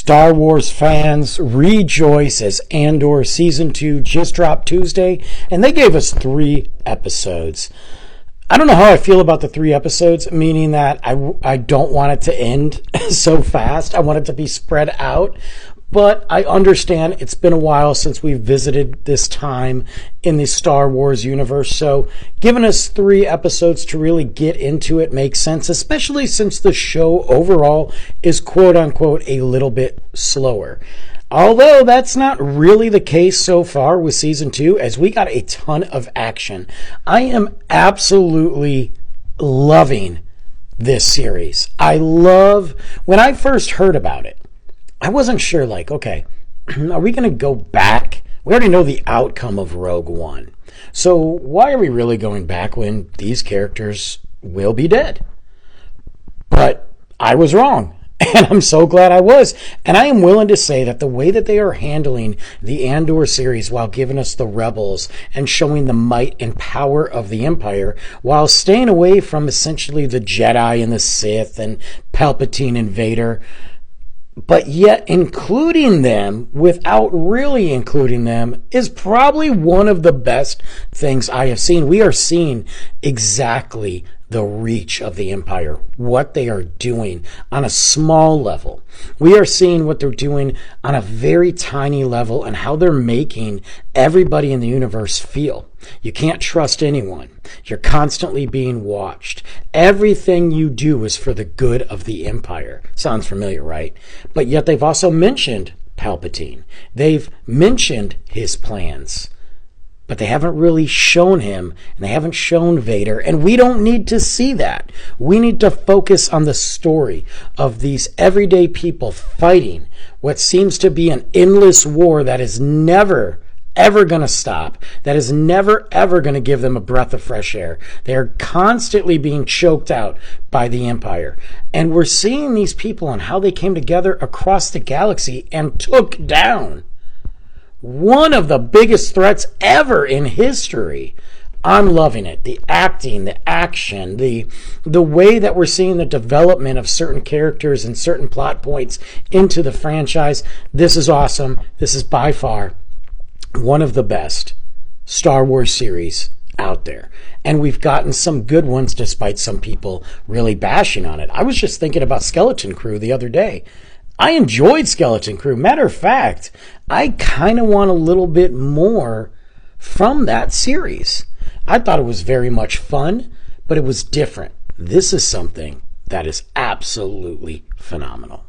Star Wars fans, rejoice as Andor Season 2 just dropped Tuesday, and they gave us 3 episodes. I don't know how I feel about the 3 episodes, meaning that I don't want it to end so fast. I want it to be spread out. But I understand it's been a while since we've visited this time in the Star Wars universe. So giving us 3 episodes to really get into it makes sense, especially since the show overall is quote unquote a little bit slower. Although that's not really the case so far with Season 2, as we got a ton of action. I am absolutely loving this series. When I first heard about it, I wasn't sure, okay, are we going to go back? We already know the outcome of Rogue One. So why are we really going back when these characters will be dead? But I was wrong. And I'm so glad I was. And I am willing to say that the way that they are handling the Andor series while giving us the rebels and showing the might and power of the Empire while staying away from essentially the Jedi and the Sith and Palpatine and Vader, but yet including them without really including them is probably one of the best things I have seen. We are seeing exactly the reach of the Empire, what they are doing on a small level. We are seeing what they're doing on a very tiny level and how they're making everybody in the universe feel. You can't trust anyone. You're constantly being watched. Everything you do is for the good of the Empire. Sounds familiar, right? But yet they've also mentioned Palpatine. They've mentioned his plans. But they haven't really shown him, and they haven't shown Vader, and we don't need to see that. We need to focus on the story of these everyday people fighting what seems to be an endless war that is never, ever going to stop, that is never, ever going to give them a breath of fresh air. They are constantly being choked out by the Empire. And we're seeing these people and how they came together across the galaxy and took down one of the biggest threats ever in history. I'm loving it. The acting, the action, the way that we're seeing the development of certain characters and certain plot points into the franchise. This is awesome. This is by far one of the best Star Wars series out there. And we've gotten some good ones despite some people really bashing on it. I was just thinking about Skeleton Crew the other day. I enjoyed Skeleton Crew. Matter of fact, I kind of want a little bit more from that series. I thought it was very much fun, but it was different. This is something that is absolutely phenomenal.